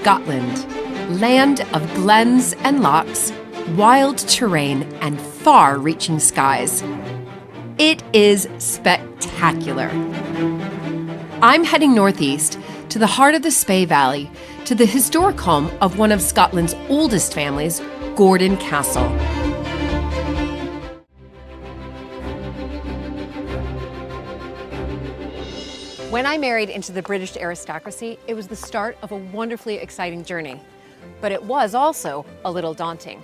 Scotland, land of glens and lochs, wild terrain, and far-reaching skies. It is spectacular. I'm heading northeast to the heart of the Spey Valley, to the historic home of one of Scotland's oldest families, Gordon Castle. When I married into the British aristocracy, it was the start of a wonderfully exciting journey. But it was also a little daunting.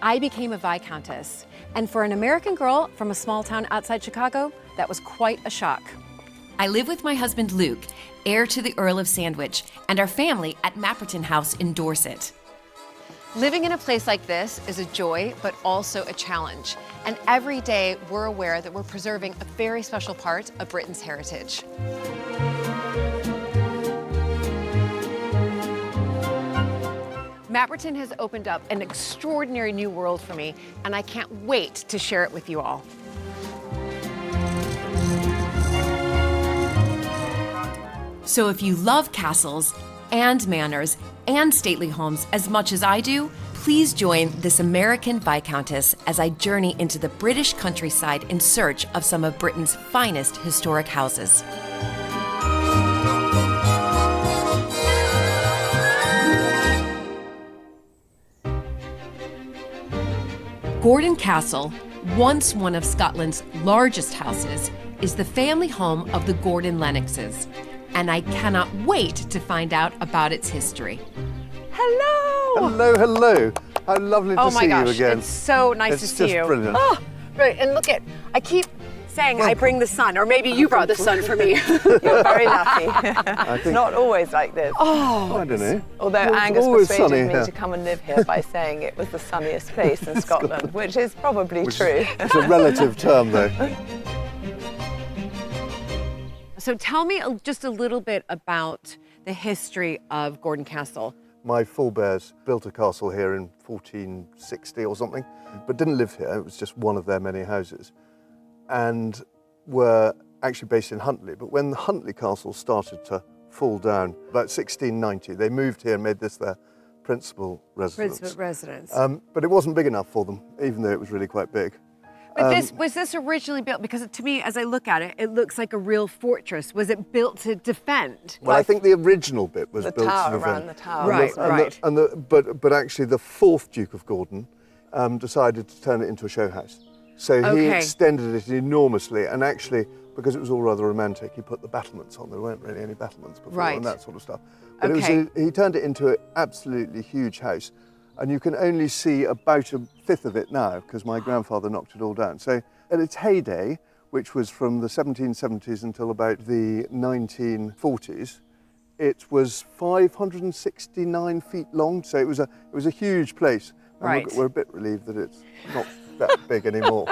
I became a Viscountess, and for an American girl from a small town outside Chicago, that was quite a shock. I live with my husband Luke, heir to the Earl of Sandwich, and our family at Mapperton House in Dorset. Living in a place like this is a joy, but also a challenge. And every day we're aware that we're preserving a very special part of Britain's heritage. Mapperton has opened up an extraordinary new world for me, and I can't wait to share it with you all. So if you love castles and manors and stately homes as much as I do, please join this American Viscountess as I journey into the British countryside in search of some of Britain's finest historic houses. Gordon Castle, once one of Scotland's largest houses, is the family home of the Gordon-Lennoxs, and I cannot wait to find out about its history. Hello! Hello, hello. How lovely to see you again. It's so nice to see you. It's just brilliant. Oh, right, and look at, I keep saying I bring the sun, or maybe you brought the sun for me. You're very lucky. It's not always like this. Oh, I don't know. Although Angus persuaded me to come and live here by saying it was the sunniest place in Scotland, which is probably true. It's a relative term, though. So tell me just a little bit about the history of Gordon Castle. My forebears built a castle here in 1460 or something, but didn't live here. It was just one of their many houses, and were actually based in Huntly. But when the Huntly Castle started to fall down, about 1690, they moved here and made this their principal residence. But it wasn't big enough for them, even though it was really quite big. But was this originally built, because to me, as I look at it, it looks like a real fortress. Was it built to defend? Well, I think the original bit was the built tower to defend. around the tower. Right. But actually the fourth Duke of Gordon decided to turn it into a show house. So he extended it enormously, and actually, because it was all rather romantic, he put the battlements on. There weren't really any battlements before and that sort of stuff. But he turned it into an absolutely huge house. And you can only see about a fifth of it now, because my grandfather knocked it all down. So at its heyday, which was from the 1770s until about the 1940s, it was 569 feet long. So it was a huge place. And we're a bit relieved that it's not that big anymore.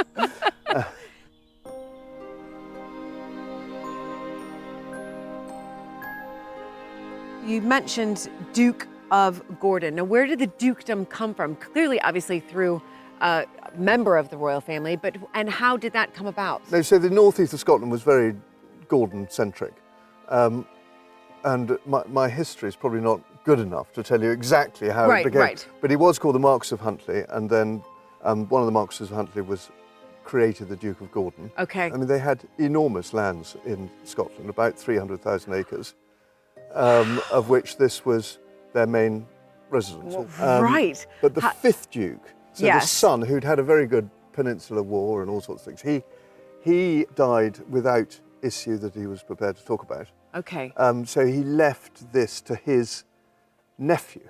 You mentioned Duke of Gordon. Now, where did the dukedom come from? Clearly, obviously, through a member of the royal family, and how did that come about? No, so the northeast of Scotland was very Gordon-centric. And my history is probably not good enough to tell you exactly how it began. But he was called the Marquess of Huntly, and then one of the Marquesses of Huntly was created the Duke of Gordon. Okay. I mean, they had enormous lands in Scotland, about 300,000 acres, of which this was their main residence. But the fifth Duke, so the son, who'd had a very good Peninsular War and all sorts of things, he died without issue that he was prepared to talk about. Okay. So he left this to his nephew.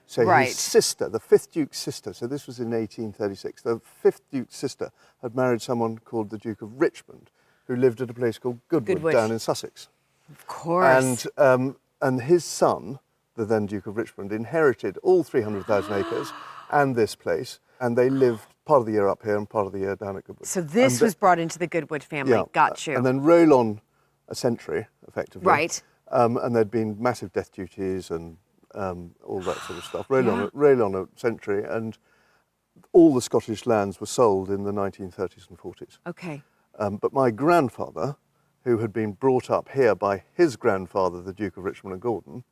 So his sister, the fifth Duke's sister, so this was in 1836, the fifth Duke's sister had married someone called the Duke of Richmond, who lived at a place called Goodwood. Down in Sussex. Of course. And his son, the then Duke of Richmond, inherited all 300,000 acres and this place, and they lived part of the year up here and part of the year down at Goodwood. So this was brought into the Goodwood family. Yeah, got you. And then roll on a century, effectively. Right. And there'd been massive death duties and all that sort of stuff. Roll on a century, and all the Scottish lands were sold in the 1930s and 40s. Okay. But my grandfather, who had been brought up here by his grandfather, the Duke of Richmond and Gordon,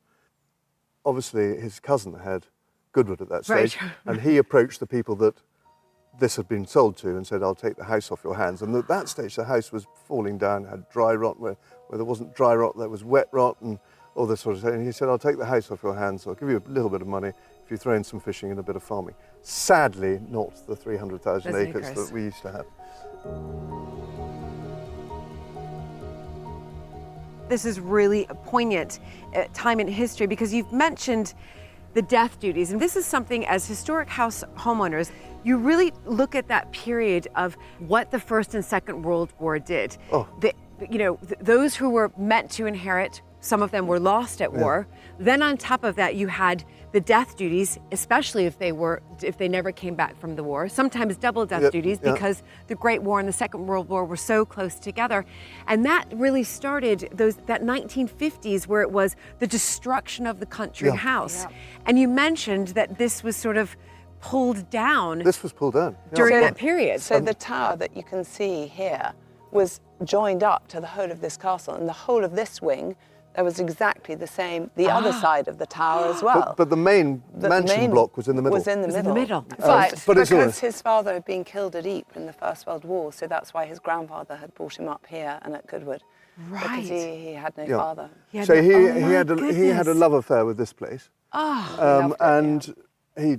obviously his cousin had Goodwood at that stage, Right. and he approached the people that this had been sold to and said, I'll take the house off your hands. And at that stage, the house was falling down, had dry rot, where there wasn't dry rot, there was wet rot and all this sort of thing. And he said, I'll take the house off your hands, I'll give you a little bit of money if you throw in some fishing and a bit of farming. Sadly, not the 300,000 acres that we used to have. This is really a poignant time in history because you've mentioned the death duties, and this is something as historic house homeowners, you really look at that period of what the First and Second World War did. Oh. Those who were meant to inherit, some of them were lost at war. Then on top of that, you had the death duties, especially if they never came back from the war, sometimes double death duties because the Great War and the Second World War were so close together. And that really started that 1950s where it was the destruction of the country house. And you mentioned that this was sort of pulled down. This was pulled down. During that period. So the tower that you can see here was joined up to the whole of this castle, and the whole of this wing, there was exactly the same, the other side of the tower as well. But the main mansion block was in the middle. Was in the middle. But because his father had been killed at Ypres in the First World War, so that's why his grandfather had brought him up here and at Goodwood. Right. Because he had no father. He had a love affair with this place. And he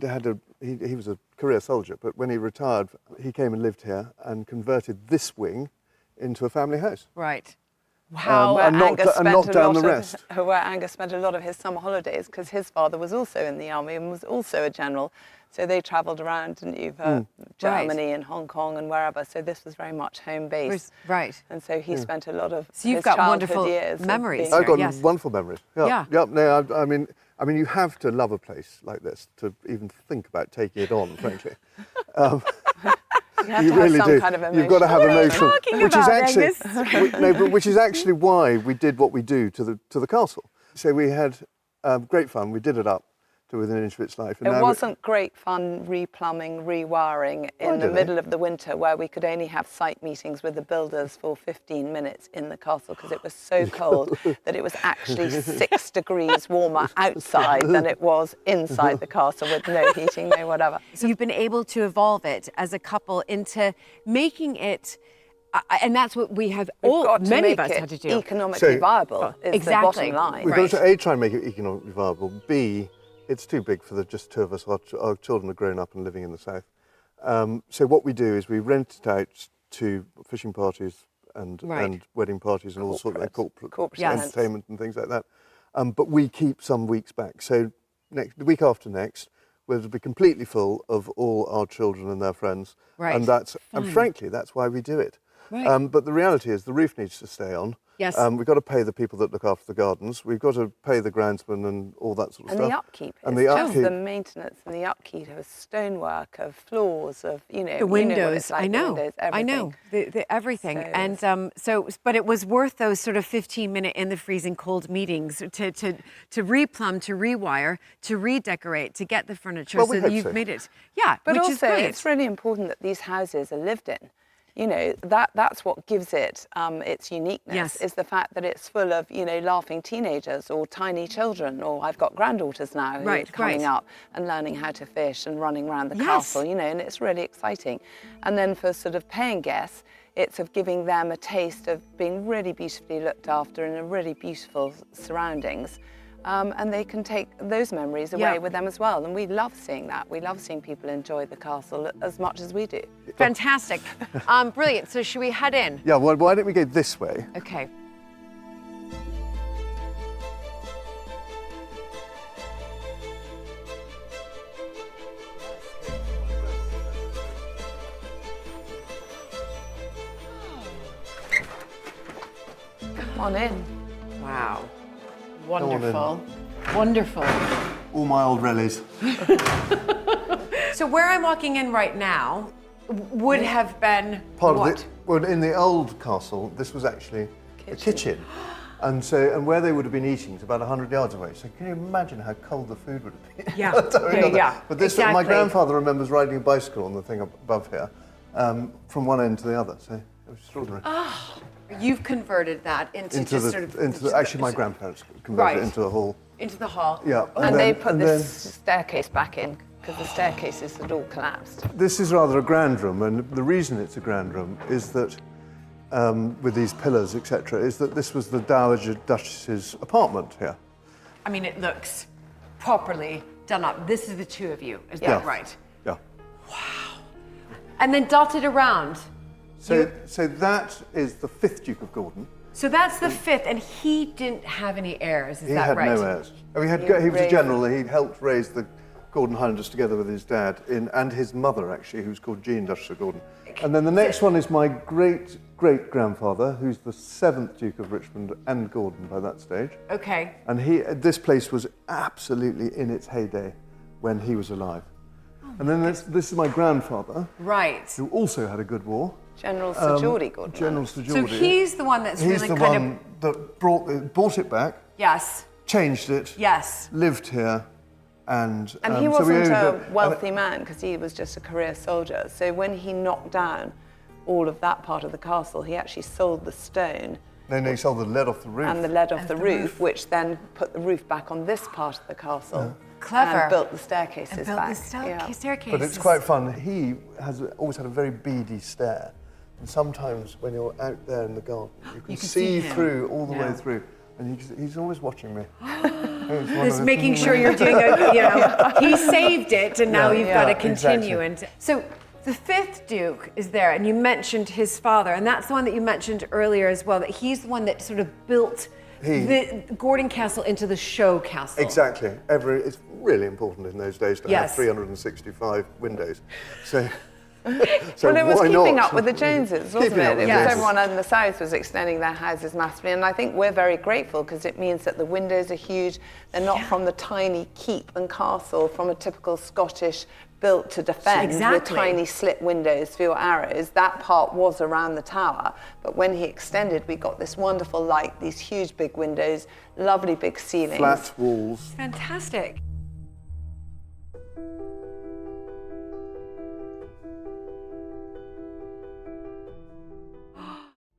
was a career soldier, but when he retired, he came and lived here and converted this wing into a family house. Right. Wow. And knocked down the rest. Where Angus spent a lot of his summer holidays, because his father was also in the army and was also a general. So they travelled around, didn't you, for Germany and Hong Kong and wherever. So this was very much home base. Right. And so he spent a lot of so you've his got childhood wonderful years memories. I've got Yes. wonderful memories. Yeah. No, I mean, you have to love a place like this to even think about taking it on, frankly. You really do. Kind of You've got to have emotion, Angus? which is actually why we did what we do to the castle. So we had great fun. We did it up to within an inch of its life. And it wasn't great fun replumbing, rewiring in the middle of the winter where we could only have site meetings with the builders for 15 minutes in the castle because it was so cold that it was actually 6 degrees warmer outside than it was inside the castle with no heating, no whatever. So you've been able to evolve it as a couple into making it, and that's what we have many of us had to do. Economically viable is the bottom line. We've got to A, try and make it economically viable, B, it's too big for just two of us. Our children are grown up and living in the south. So what we do is we rent it out to fishing parties and wedding parties and all sorts of corporate entertainment and things like that. But we keep some weeks back. So the week after next, we'll be completely full of all our children and their friends. Right. And frankly, that's why we do it. Right. But the reality is the roof needs to stay on. Yes. We've got to pay the people that look after the gardens. We've got to pay the groundsmen and all that sort of stuff. And the upkeep. Just the maintenance and the upkeep of stonework, of floors, of, the windows. I know. The everything. And but it was worth those sort of 15-minute in the freezing cold meetings to replumb, to rewire, to redecorate, to get the furniture so that you've made it. Yeah, but which also is great. it's really important that these houses are lived in. You know, that's what gives it its uniqueness, is the fact that it's full of, laughing teenagers or tiny children, or I've got granddaughters now who are coming up and learning how to fish and running around the castle, and it's really exciting. And then for sort of paying guests, it's of giving them a taste of being really beautifully looked after in a really beautiful surroundings. And they can take those memories away with them as well. And we love seeing that. We love seeing people enjoy the castle as much as we do. Fantastic. Brilliant. So should we head in? Yeah, well, why don't we go this way? Okay. Come on in. Wow. Wonderful. Wonderful. All my old relics. So where I'm walking in right now would have been part what? of it. Well, in the old castle, this was actually a kitchen. And where they would have been eating is about 100 yards away. So can you imagine how cold the food would have been? Yeah. But this, my grandfather remembers riding a bicycle on the thing above here, from one end to the other. So it was extraordinary. You've converted that into just sort of... actually, my grandparents converted it into a hall. into the hall. Yeah. And they put this staircase back in because the staircases had all collapsed. This is rather a grand room, and the reason it's a grand room is that, with these pillars, etc., is that this was the Dowager Duchess's apartment here. I mean, it looks properly done up. This is the two of you, is that right? Yeah. Wow. And then dotted around. So that is the 5th Duke of Gordon. So that's the 5th, and he didn't have any heirs, is that right? He had no heirs. He was a general, and he helped raise the Gordon Highlanders together with his dad and his mother, actually, who's called Jean, Duchess of Gordon. And then the next one is my great-great-grandfather, who's the 7th Duke of Richmond and Gordon by that stage. Okay. And this place was absolutely in its heyday when he was alive. And then this is my grandfather, right, who also had a good war. General Sir Geordie Gordon. General Sir So Geordie. he's the one that's He's really the kind one that bought it back, yes, changed it, yes, lived here, and he so we wasn't owned a wealthy man because he was just a career soldier. So when he knocked down all of that part of the castle, he actually sold the stone. No, he sold the lead off the roof. And the lead off the roof, which then put the roof back on this part of the castle. Yeah. Clever. And built the staircases and built back. the staircases. But it's quite fun. He has always had a very beady stare. And sometimes when you're out there in the garden, you can see through all the way through. And he's always watching me. Just making sure you're doing it, he saved it and now you've got to continue. Exactly. And so the 5th Duke is there, and you mentioned his father, and that's the one that you mentioned earlier as well, that he's the one that sort of built the Gordon Castle into the show castle. Exactly. It's really important in those days to have 365 windows. So well, it was keeping up with the Joneses, wasn't it? Everyone in the south was extending their houses massively, and I think we're very grateful because it means that the windows are huge. They're not from the tiny keep and castle from a typical Scottish built to defend with tiny slit windows for your arrows. That part was around the tower, but when he extended, we got this wonderful light, these huge big windows, lovely big ceilings. Flat walls. Fantastic.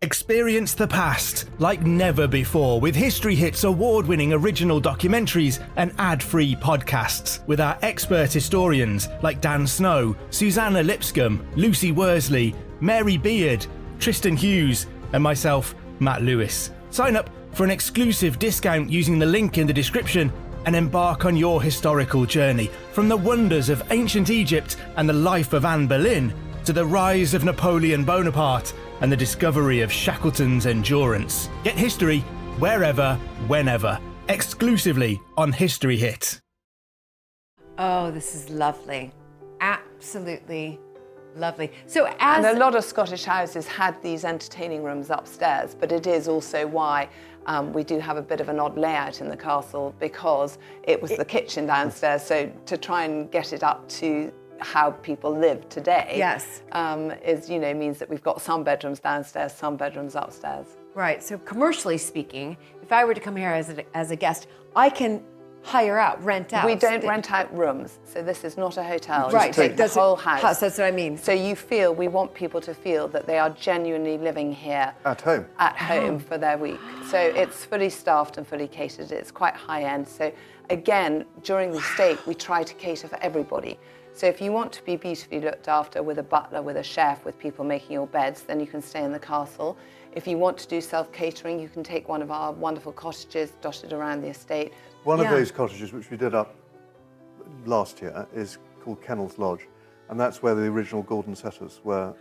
Experience the past like never before with History Hits award-winning original documentaries and ad-free podcasts with our expert historians like Dan Snow, Susanna Lipscomb, Lucy Worsley, Mary Beard, Tristan Hughes and myself, Matt Lewis. Sign up for an exclusive discount using the link in the description and embark on your historical journey from the wonders of ancient Egypt and the life of Anne Boleyn to the rise of Napoleon Bonaparte and the discovery of Shackleton's endurance. Get history wherever, whenever, exclusively on History Hit. Oh, this is lovely. Absolutely lovely. So and a lot of Scottish houses had these entertaining rooms upstairs, but it is also why we do have a bit of an odd layout in the castle because it was the kitchen downstairs. So to try and get it up to how people live today means that we've got some bedrooms downstairs, some bedrooms upstairs. Right, so commercially speaking, if I were to come here as a guest, I can hire out, rent out. We don't rent out rooms, so this is not a hotel. Right, take the whole house. That's what I mean. So we want people to feel that they are genuinely living here. At home. At home for their week. So it's fully staffed and fully catered. It's quite high end. So again, during the stay, we try to cater for everybody. So if you want to be beautifully looked after with a butler, with a chef, with people making your beds, then you can stay in the castle. If you want to do self-catering, you can take one of our wonderful cottages dotted around the estate. One of those cottages, which we did up last year, is called Kennel's Lodge, and that's where the original Gordon setters were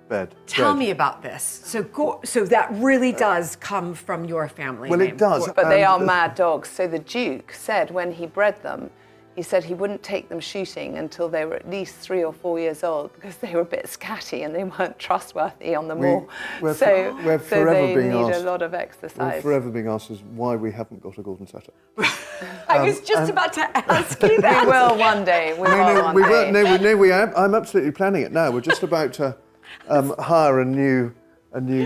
bred. Tell me about this. So that really does come from your family Well, name. it does. But they are mad dogs. So the Duke said when he bred them, he said he wouldn't take them shooting until they were at least 3 or 4 years old because they were a bit scatty and they weren't trustworthy on the moor. We're so they being need asked, a lot of exercise. We're forever being asked as why we haven't got a Gordon setter. I was just about to ask you that. We will one day. I'm absolutely planning it now. We're just about to hire a new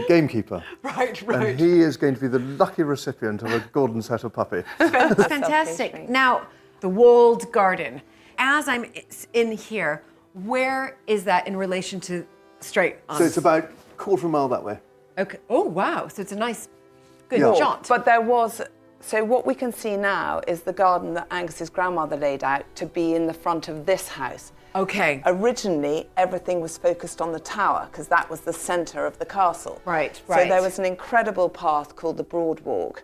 gamekeeper. Right. And he is going to be the lucky recipient of a Gordon setter puppy. Fantastic. Now, the walled garden. As I'm in here, where is that in relation to straight on? So it's about a quarter of a mile that way. Okay. Oh, wow. So it's a nice, good Yeah. jaunt. But there was So what we can see now is the garden that Angus's grandmother laid out to be in the front of this house. Okay. Originally, everything was focused on the tower because that was the centre of the castle. Right. So there was an incredible path called the Broad Walk,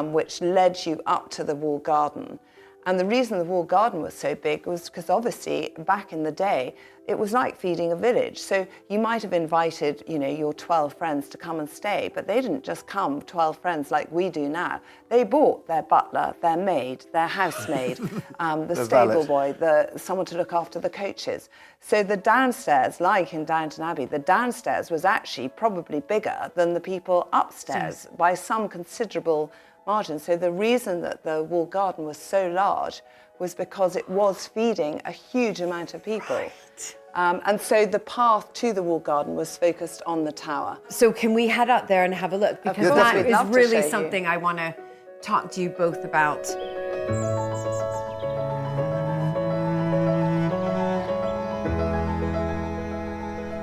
which led you up to the walled garden. And the reason the walled garden was so big was because obviously back in the day, it was like feeding a village. So you might have invited, your 12 friends to come and stay, but they didn't just come 12 friends like we do now. They brought their butler, their maid, their housemaid, the stable boy, someone to look after the coaches. So the downstairs, like in Downton Abbey, the downstairs was actually probably bigger than the people upstairs by some considerable margin. So the reason that the walled garden was so large was because it was feeding a huge amount of people. Right. And so the path to the walled garden was focused on the tower. So can we head up there and have a look? Because that is really something I want to talk to you both about.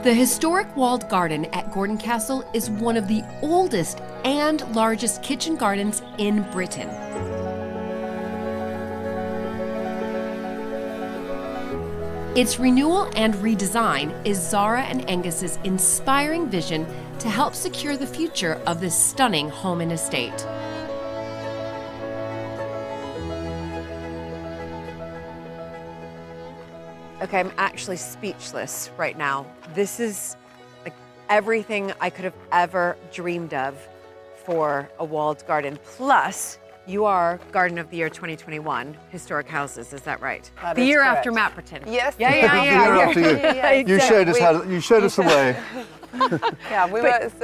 The historic walled garden at Gordon Castle is one of the oldest and largest kitchen gardens in Britain. Its renewal and redesign is Zara and Angus's inspiring vision to help secure the future of this stunning home and estate. Okay, I'm actually speechless right now. This is like everything I could have ever dreamed of for a walled garden. Plus, you are Garden of the Year 2021 Historic Houses, is that right? That the is year correct. After Mapperton. Yes. Yeah. The year after you. You showed us you showed us the way. Yeah,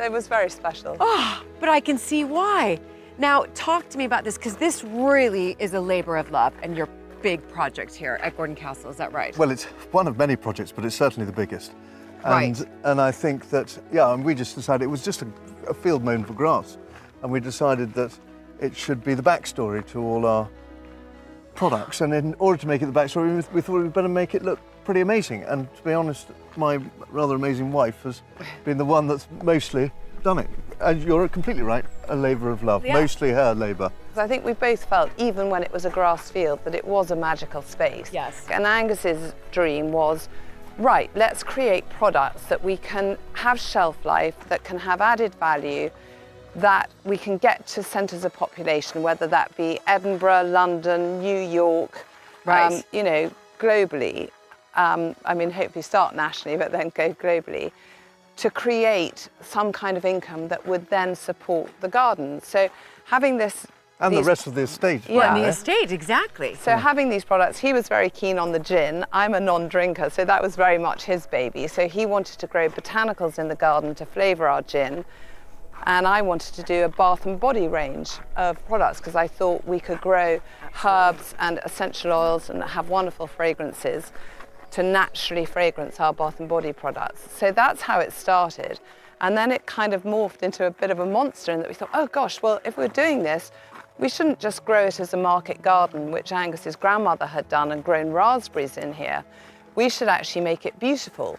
it was very special. Oh, but I can see why. Now, talk to me about this, because this really is a labor of love and your big project here at Gordon Castle, is that right? Well, it's one of many projects, but it's certainly the biggest. Right. And I think that, and we just decided it was just a field mown for grass. And we decided that it should be the backstory to all our products. And in order to make it the backstory, we thought we'd better make it look pretty amazing. And to be honest, my rather amazing wife has been the one that's mostly done it. And you're completely right, a labour of love, mostly her labour. I think we both felt, even when it was a grass field, that it was a magical space. Yes. And Angus's dream was, right, let's create products that we can have shelf life, that can have added value, that we can get to centres of population, whether that be Edinburgh, London, New York, right. Globally. Hopefully start nationally, but then go globally, to create some kind of income that would then support the garden. So having this... And the rest of the estate. Yeah, the estate, exactly. So having these products, he was very keen on the gin. I'm a non-drinker, so that was very much his baby. So he wanted to grow botanicals in the garden to flavour our gin. And I wanted to do a bath and body range of products because I thought we could grow herbs and essential oils and have wonderful fragrances to naturally fragrance our bath and body products. So that's how it started. And then it kind of morphed into a bit of a monster in that we thought, oh gosh, well, if we're doing this, we shouldn't just grow it as a market garden, which Angus's grandmother had done and grown raspberries in here. We should actually make it beautiful.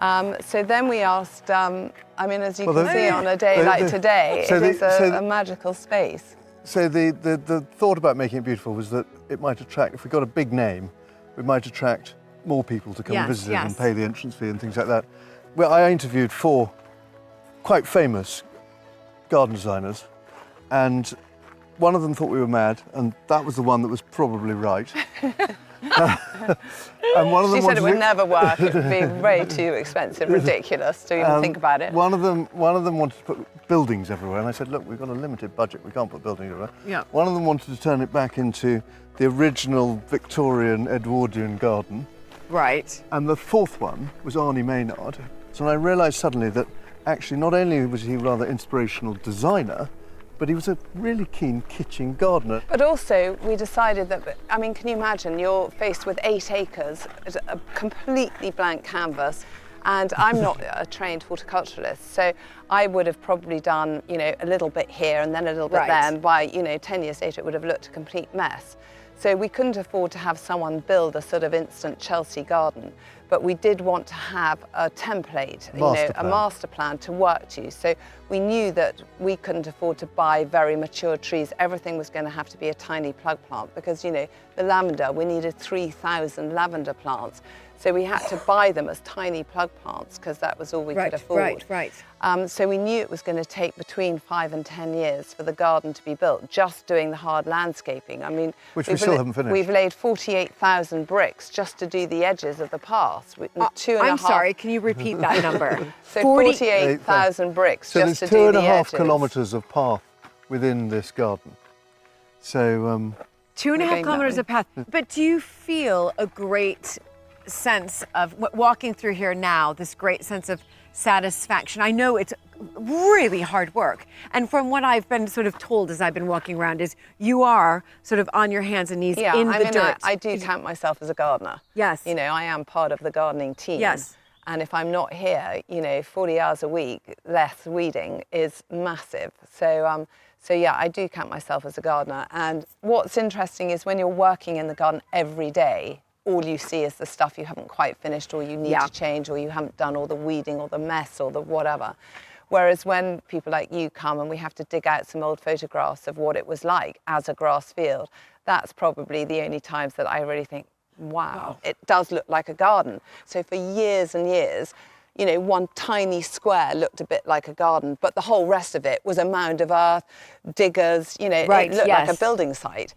So then we asked, as you can see on a day like today, it is a magical space. So the thought about making it beautiful was that it might attract, if we got a big name, we might attract more people to come and visit it and pay the entrance fee and things like that. Well, I interviewed 4 quite famous garden designers, and one of them thought we were mad, and that was the one that was probably right. And one of them she said it would never work. It would be way too expensive, ridiculous to even think about it. One of them wanted to put buildings everywhere, and I said, look, we've got a limited budget. We can't put buildings everywhere. Yeah. One of them wanted to turn it back into the original Victorian Edwardian garden. Right. And the 4th one was Arnie Maynard. So I realised suddenly that actually not only was he a rather inspirational designer, but he was a really keen kitchen gardener. But also, we decided that, can you imagine, you're faced with 8 acres, a completely blank canvas, And I'm not a trained horticulturalist, so I would have probably done, a little bit here and then a little bit there, and by, 10 years later it would have looked a complete mess. So we couldn't afford to have someone build a sort of instant Chelsea garden, but we did want to have a template, a master plan to work to. So we knew that we couldn't afford to buy very mature trees. Everything was going to have to be a tiny plug plant because, the lavender, we needed 3,000 lavender plants. So we had to buy them as tiny plug plants because that was all we could afford. So we knew it was going to take between 5 and 10 years for the garden to be built, just doing the hard landscaping. I mean, which we still haven't finished. We've laid 48,000 bricks just to do the edges of the paths. I'm sorry, can you repeat that number? So 48,000 bricks just to do the edges. So there's 2.5 kilometres of path within this garden. So 2.5 kilometres of path. But do you feel a great sense of walking through here now, this great sense of satisfaction? I know it's really hard work, and from what I've been sort of told as I've been walking around is you are sort of on your hands and knees in the dirt. I do count myself as a gardener. Yes. I am part of the gardening team. Yes. And if I'm not here, 40 hours a week less weeding is massive. So yeah, I do count myself as a gardener. And what's interesting is when you're working in the garden every day, all you see is the stuff you haven't quite finished or you need to change or you haven't done all the weeding or the mess or the whatever. Whereas when people like you come and we have to dig out some old photographs of what it was like as a grass field, that's probably the only times that I really think, wow, it does look like a garden. So for years and years, one tiny square looked a bit like a garden, but the whole rest of it was a mound of earth, diggers, it looked like a building site.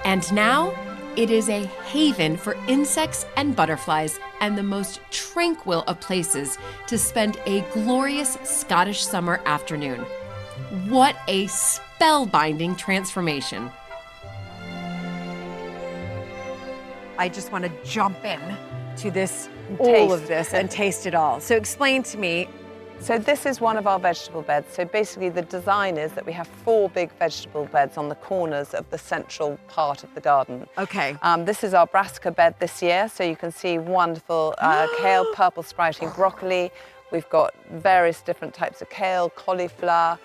And now, it is a haven for insects and butterflies and the most tranquil of places to spend a glorious Scottish summer afternoon. What a spellbinding transformation. I just want to jump in to this, all of this, and taste it all. So explain to me. So this is one of our vegetable beds. So basically the design is that we have 4 big vegetable beds on the corners of the central part of the garden. Okay. This is our brassica bed this year. So you can see wonderful kale, purple sprouting broccoli. We've got various different types of kale, cauliflower,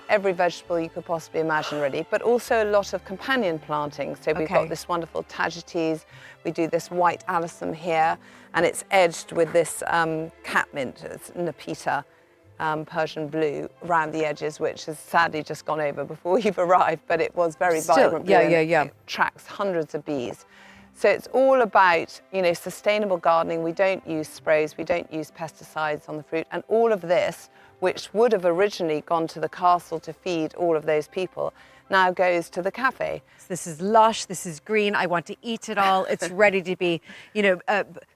every vegetable you could possibly imagine really, but also a lot of companion planting. So we've got this wonderful tagetes. We do this white alyssum here, and it's edged with this catmint, it's Nepeta, Persian blue around the edges, which has sadly just gone over before you've arrived, but it was very vibrant blue. It attracts hundreds of bees. So it's all about, sustainable gardening. We don't use sprays, we don't use pesticides on the fruit, and all of this, which would have originally gone to the castle to feed all of those people, now goes to the cafe. This is lush, this is green, I want to eat it all. It's ready to be,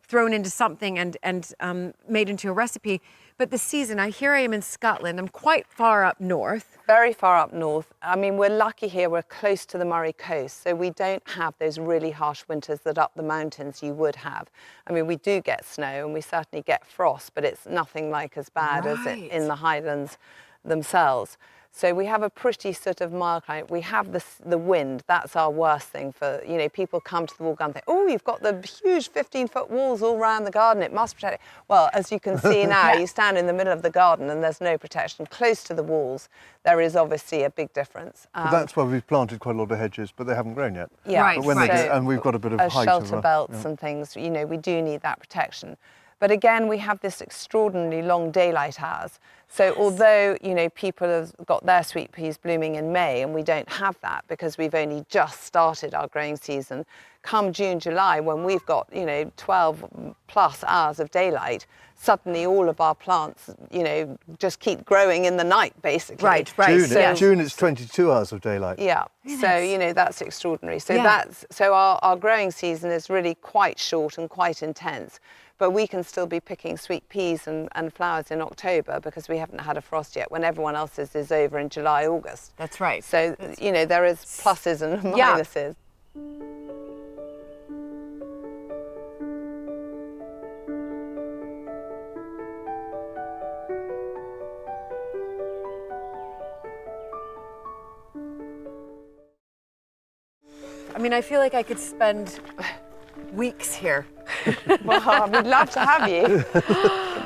thrown into something and made into a recipe. But the season, here I am in Scotland, I'm quite far up north. Very far up north. I mean, we're lucky here, we're close to the Moray coast, so we don't have those really harsh winters that up the mountains you would have. I mean, we do get snow and we certainly get frost, but it's nothing like as bad as it in the Highlands themselves. So we have a pretty sort of mild climate. We have the wind. That's our worst thing for, people come to the wall garden and think, oh, you've got the huge 15-foot walls all around the garden. It must protect it. Well, as you can see now, you stand in the middle of the garden and there's no protection. Close to the walls, there is obviously a big difference. But that's why we've planted quite a lot of hedges, but they haven't grown yet. Yeah, but when they do, and we've got a bit of height. Shelter belts and things, we do need that protection. But again, we have this extraordinarily long daylight hours. So although, people have got their sweet peas blooming in May and we don't have that because we've only just started our growing season, come June, July, when we've got, 12 plus hours of daylight, suddenly all of our plants, just keep growing in the night, basically. Right. June it's 22 hours of daylight. Yeah, so, that's extraordinary. So our growing season is really quite short and quite intense. But we can still be picking sweet peas and flowers in October because we haven't had a frost yet, when everyone else's is over in July, August. That's right. So, there is pluses and minuses. I mean, I feel like I could spend weeks here. Well, we'd love to have you.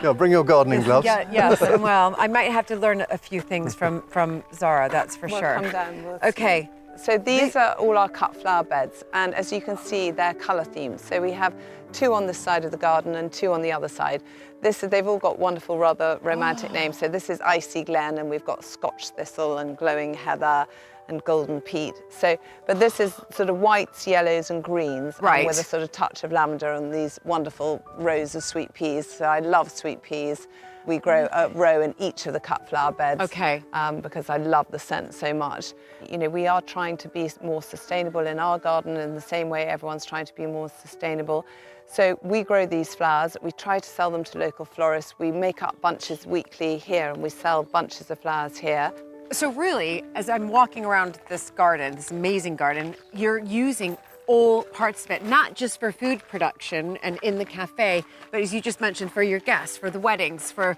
Yeah, bring your gardening gloves. Yeah, yes. Well, I might have to learn a few things from Zara, that's for sure. Come down. Okay. So these are all our cut flower beds, and as you can see, they're colour themed. So we have 2 on this side of the garden and 2 on the other side. They've all got wonderful, rather romantic names. So this is Icy Glen, and we've got Scotch Thistle and Glowing Heather and Golden Peat. But this is sort of whites, yellows and greens, right, with a sort of touch of lavender and these wonderful rows of sweet peas. So I love sweet peas. We grow a row in each of the cut flower beds, okay, because I love the scent so much. You know, we are trying to be more sustainable in our garden in the same way everyone's trying to be more sustainable. So we grow these flowers, we try to sell them to local florists, we make up bunches weekly here and we sell bunches of flowers here. So really, as I'm walking around this garden, this amazing garden, you're using all parts of it, not just for food production and in the cafe, but as you just mentioned, for your guests, for the weddings, for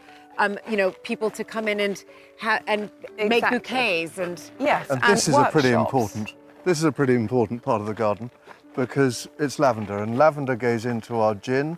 you know, people to come in and make bouquets and yes, and this is workshops. This is a pretty important part of the garden because it's lavender, and lavender goes into our gin.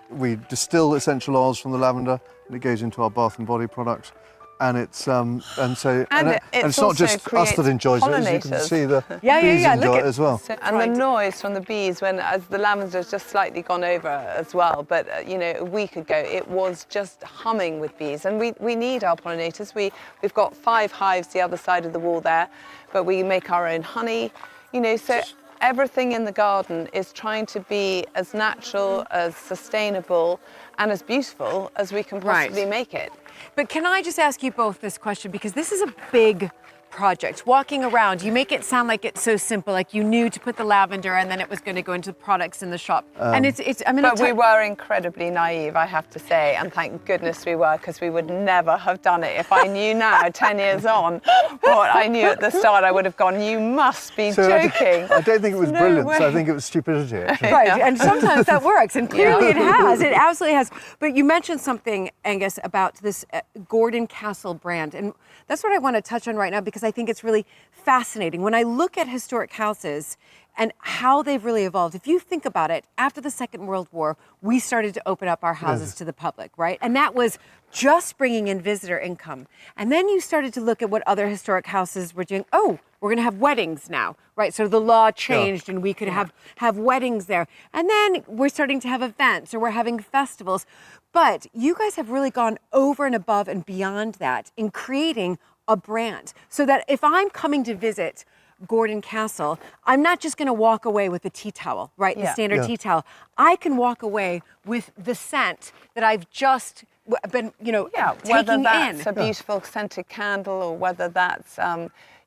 We distill essential oils from the lavender, and it goes into our bath and body products. And it's it's not just us that enjoys it, as you can see the bees enjoy it as well. So, and the noise from the bees as the lavender's just slightly gone over as well. But you know, a week ago it was just humming with bees, and we need our pollinators. We've got 5 hives the other side of the wall there, but we make our own honey. You know, so everything in the garden is trying to be as natural, as sustainable, and as beautiful as we can possibly make it. But can I just ask you both this question, because this is a big project. Walking around, you make it sound like it's so simple, like you knew to put the lavender and then it was going to go into the products in the shop. And it's I mean, but we were incredibly naive, I have to say, and thank goodness we were, because we would never have done it. If I knew now, 10 years on, what I knew at the start, I would have gone, you must be joking. I don't think it was brilliant, so I think it was stupidity, actually. Right, and sometimes that works, and clearly it has. It absolutely has. But you mentioned something, Angus, about this Gordon Castle brand, and that's what I want to touch on right now, because I think it's really fascinating. When I look at historic houses and how they've really evolved, if you think about it, after the Second World War, we started to open up our houses to the public, right? And that was just bringing in visitor income. And then you started to look at what other historic houses were doing. Oh, we're going to have weddings now, right? So the law changed and we could have weddings there. And then we're starting to have events, or we're having festivals. But you guys have really gone over and above and beyond that in creating a brand, so that if I'm coming to visit Gordon Castle, I'm not just going to walk away with a tea towel, right? The standard tea towel. I can walk away with the scent that I've just been, you know, taking whether that's in. a beautiful scented candle, or whether that's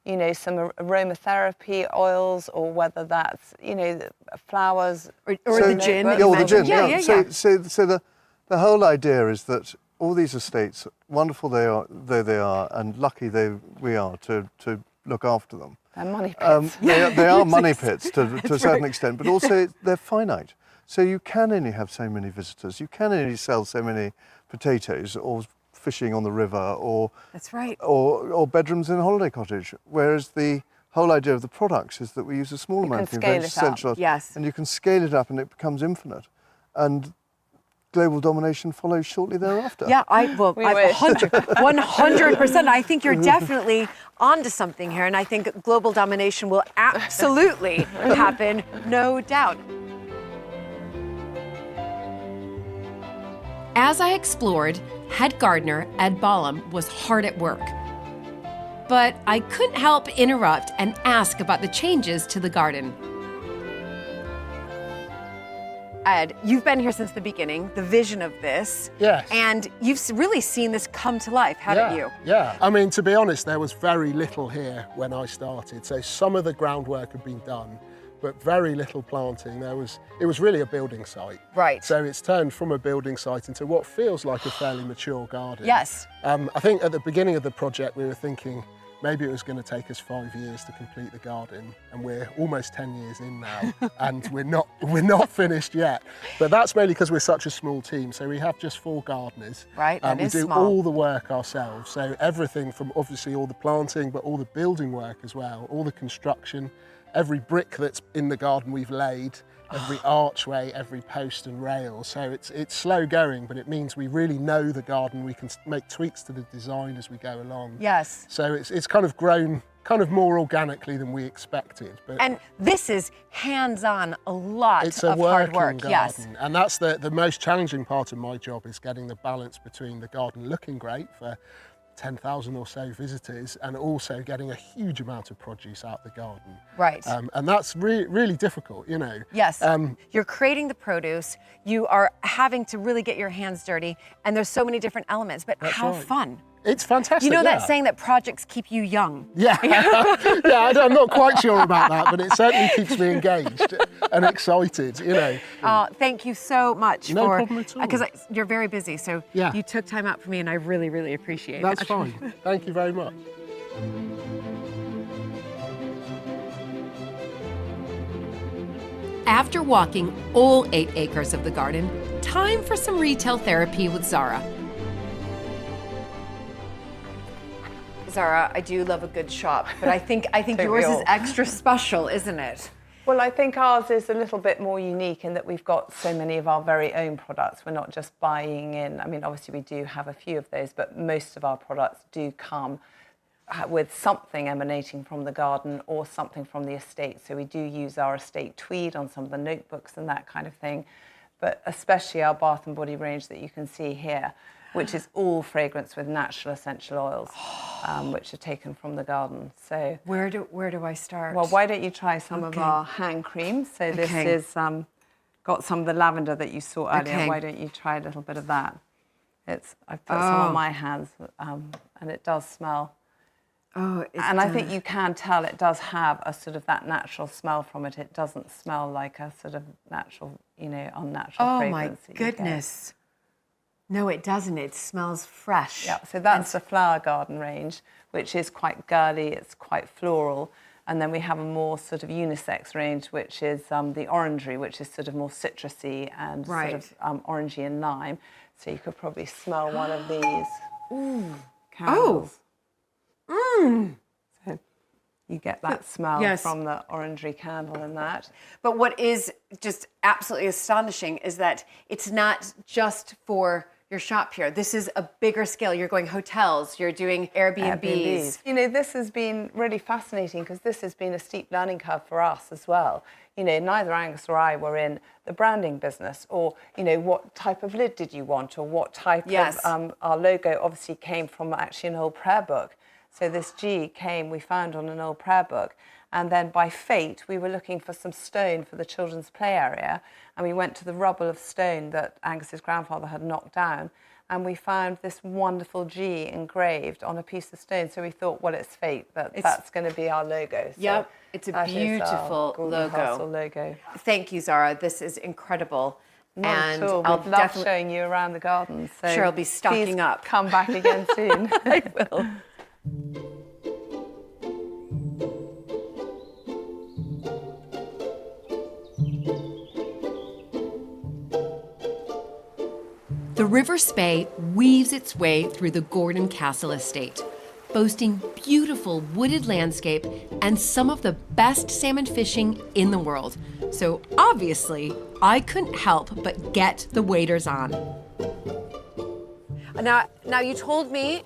you know, some aromatherapy oils, or whether that's, you know, flowers or the gin. The gin. Yeah. So the whole idea is that all these estates, wonderful though they are, and lucky we are to look after them. They're money pits. They are money pits to a certain extent, but also they're finite. So you can only have so many visitors. You can only sell so many potatoes, or fishing on the river, or that's right, or bedrooms in a holiday cottage. Whereas the whole idea of the products is that we use a small amount of essential oils, yes, and you can scale it up, and it becomes infinite. And global domination follows shortly thereafter. Yeah, I'm 100%. I think you're definitely onto something here, and I think global domination will absolutely happen, no doubt. As I explored, head gardener Ed Ballum was hard at work. But I couldn't help interrupt and ask about the changes to the garden. Ed, you've been here since the beginning, the vision of this. Yes. And you've really seen this come to life, haven't you? Yeah. I mean, to be honest, there was very little here when I started. So some of the groundwork had been done, but very little planting. It was really a building site. Right. So it's turned from a building site into what feels like a fairly mature garden. Yes. I think at the beginning of the project, we were thinking maybe it was going to take us 5 years to complete the garden, and we're almost 10 years in now, and we're not finished yet. But that's mainly because we're such a small team. So we have just 4 gardeners. Right, that is small. We do small. all the work ourselves. So everything from obviously all the planting, but all the building work as well, all the construction. every brick that's in the garden we've laid, every archway, every post and rail. So it's slow going, but it means we really know the garden. We can make tweaks to the design as we go along. Yes. So it's kind of grown kind of more organically than we expected. But and this is hands-on, a lot it's a of hard working work. garden. Yes. And that's the most challenging part of my job, is getting the balance between the garden looking great for 10,000 or so visitors and also getting a huge amount of produce out the garden. Right. And that's really difficult, you know. Yes. You're creating the produce, you are having to really get your hands dirty, and there's so many different elements, but That's how right. fun. It's fantastic. You know yeah. that saying that projects keep you young? Yeah, yeah. I'm not quite sure about that, but it certainly keeps me engaged and excited, you know. Thank you so much. No problem at all. Because you're very busy, so Yeah. you took time out for me, and I really, really appreciate That's it. fine. Thank you very much. After walking all 8 acres of the garden, time for some retail therapy with Zara. Zara, I do love a good shop, but I think Don't yours we is all? extra special, isn't it? Well, I think ours is a little bit more unique in that we've got so many of our very own products. We're not just buying in. I mean, obviously we do have a few of those, but most of our products do come with something emanating from the garden or something from the estate. So we do use our estate tweed on some of the notebooks and that kind of thing, but especially our bath and body range that you can see here, which is all fragrance with natural essential oils, which are taken from the garden. So Where do I start? well, why don't you try some of our hand creams? So this Okay. is got some of the lavender that you saw earlier. Okay. Why don't you try a little bit of that? I've put some on my hands, and it does smell. Oh, And I think you can tell it does have a sort of that natural smell from it. It doesn't smell like a sort of natural, you know, unnatural Oh my fragrance. that you get. goodness. No, it doesn't. It smells fresh. Yeah, so that's the flower garden range, which is quite girly, it's quite floral. And then we have a more sort of unisex range, which is the orangery, which is sort of more citrusy and Right. sort of orangey and lime. So you could probably smell one of these candles. So you get that smell Yes. from the orangery candle and that. But what is just absolutely astonishing is that it's not just for your shop here. This is a bigger scale. You're going hotels, you're doing Airbnbs. You know, this has been really fascinating because this has been a steep learning curve for us as well. You know, neither Angus or I were in the branding business, or, you know, what type of lid did you want, or what type Yes. of, our logo obviously came from actually an old prayer book. So this G we found on an old prayer book. And then by fate, we were looking for some stone for the children's play area. And we went to the rubble of stone that Angus's grandfather had knocked down. And we found this wonderful G engraved on a piece of stone. So we thought, well, it's fate, that's going to be our logo. So Yep, it's a that is our beautiful Gordon Castle logo. logo. Thank you, Zara. This is incredible. Not and at all. I'll We'd love definitely showing you around the garden. So Sure, I'll be stocking please up. Come back again soon. I will. The River Spey weaves its way through the Gordon Castle estate, boasting beautiful wooded landscape and some of the best salmon fishing in the world. So obviously, I couldn't help but get the waders on. Now you told me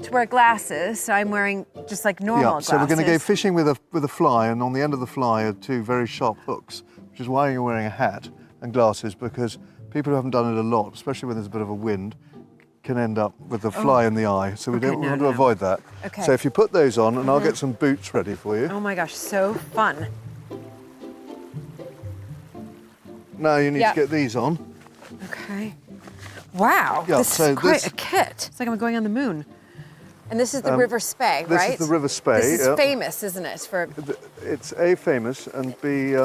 to wear glasses, so I'm wearing just like normal Yeah, glasses. so we're going to go fishing with a fly, and on the end of the fly are 2 very sharp hooks, which is why you're wearing a hat and glasses, because people who haven't done it a lot, especially when there's a bit of a wind, can end up with the fly in the eye. So we want to avoid that. Okay. So if you put those on, and I'll get some boots ready for you. Oh my gosh, so fun. Now you need Yeah. to get these on. Okay. Wow, Yeah, this so is quite this- a kit. It's like I'm going on the moon. And this is the River Spey, this right? is the River Spey, This is yeah. famous, isn't it? For It's A, famous, and B,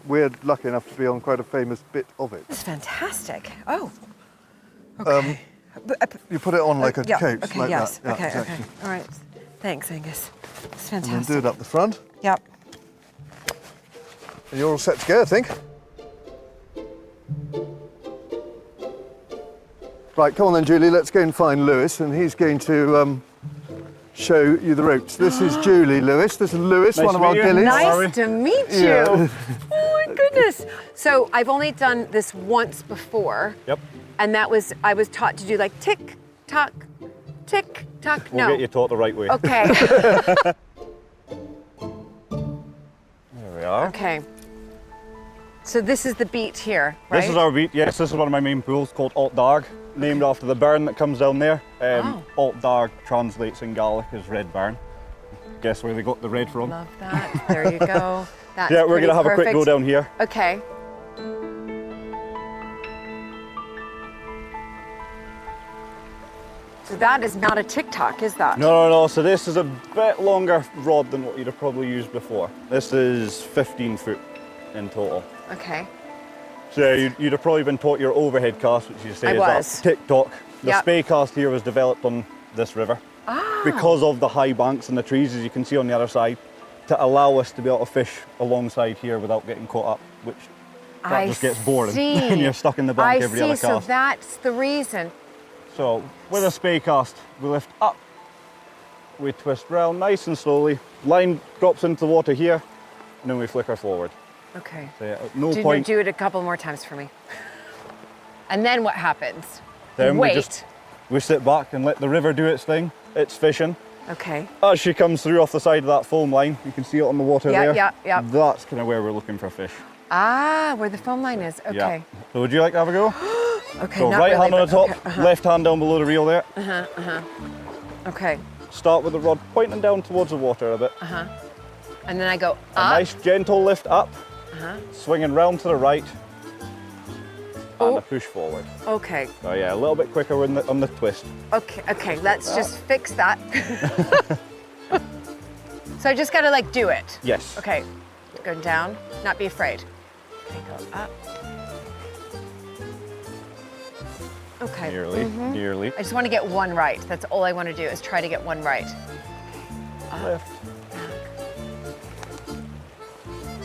we're lucky enough to be on quite a famous bit of it. It's fantastic. Oh. Okay. You put it on like a yeah, coat, okay, like yes. that. Yeah, Okay, exactly. okay. All right. Thanks, Angus. It's And then fantastic. do it up the front. Yep. And you're all set to go, I think. Right, come on then, Julie, let's go and find Lewis, and he's going to show you the ropes. This is Julie Lewis. This is Lewis, Nice one to of our meet you. gillies. Nice to meet you. Yeah. Oh my goodness. So I've only done this once before. Yep. And I was taught to do like tick tock, tick tock. We'll get you taught the right way. Okay. There we are. Okay. So this is the beat here, right? This is our beat. Yes, this is one of my main pools called Alt Darg, named after the burn that comes down there. Alt Darg translates in Gaelic as red burn. Guess where they got the red from? Love that. There you go. That's Yeah, we're pretty gonna have a quick go perfect. down here. Okay. So that is not a tick-tock, is that? No. So this is a bit longer rod than what you'd have probably used before. This is 15 foot in total. Okay. So you'd have probably been taught your overhead cast, which you say I is was. that tick-tock. The Yep. spey cast here was developed on this river. Because of the high banks and the trees, as you can see on the other side, to allow us to be able to fish alongside here without getting caught up, which that just gets boring. And you're stuck in the bank every other cast. So that's the reason. So with a spey cast, we lift up, we twist round nice and slowly, line drops into the water here, and then we flicker forward. Okay. So yeah, at no point. Do it a couple more times for me. And then what happens? Then Wait. we sit back and let the river do its thing. It's fishing. Okay. As she comes through off the side of that foam line, you can see it on the water there. Yeah. That's kind of where we're looking for fish. Ah, where the foam line is. Okay. Yeah. So would you like to have a go? Okay. So not right really, hand on but the top, okay. left hand down below the reel there. Okay. Start with the rod pointing down towards the water a bit. And then I go A up. nice gentle lift up, swinging round to the right, and a push forward. Okay. So yeah, a little bit quicker on the twist. Okay. Let's just fix that. So I just gotta like do it. Yes. Okay. Go down. Not be afraid. Okay. Go up. Okay. Nearly. I just want to get one right. That's all I want to do is try to get one right. Left.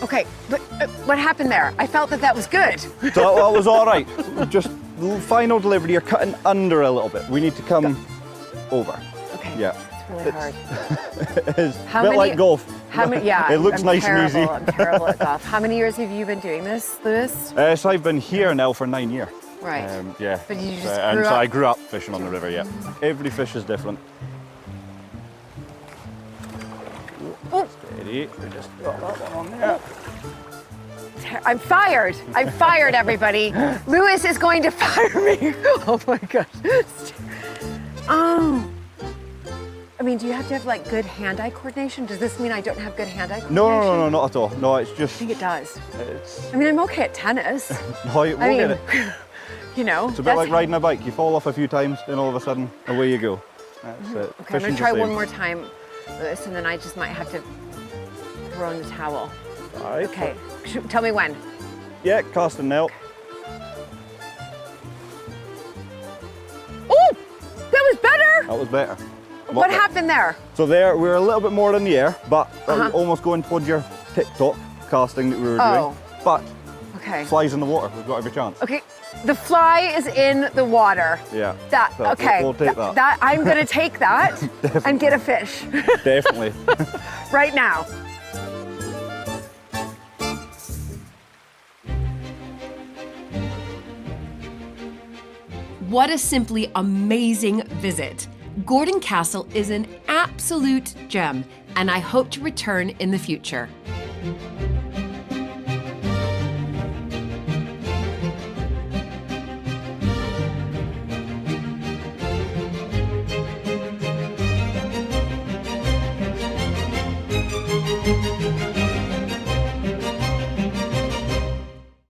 Okay, but what happened there? I felt that was good. So that was all right. Just the final delivery, you're cutting under a little bit. We need to come over. Okay. Yeah. It's really hard. It's How a bit many- like golf. How many? Yeah. It looks I'm nice terrible. and easy. I'm terrible at golf. How many years have you been doing this, Lewis? So I've been here now for 9 years. Right. Yeah. But you just and grew so up- I grew up fishing on the river. Yeah. Every fish is different. Oh, Steady. We just got that one on there. I'm fired. I'm fired, everybody. Lewis is going to fire me. Oh my gosh. Oh. I mean, do you have to have like good hand-eye coordination? Does this mean I don't have good hand-eye coordination? No, not at all. No, it's just. I think it does. It's. I mean, I'm okay at tennis. No, we'll I get mean, it. you know. It's a bit like riding a bike. You fall off a few times, then all of a sudden, away you go. That's it. Okay, I'm Fishing's gonna the try same. one more time, Lewis, and then I just might have to throw in the towel. All right. Okay, tell me when. Yeah, cast and nail. Oh, that was better. That was better. What happened there? So there, we were a little bit more in the air, but almost going towards your tick-tock casting that we were doing. But Okay. flies in the water, we've got every chance. Okay, the fly is in the water. Yeah. That So okay. We'll take that. I'm gonna take that and get a fish Definitely. right now. What a simply amazing visit. Gordon Castle is an absolute gem, and I hope to return in the future.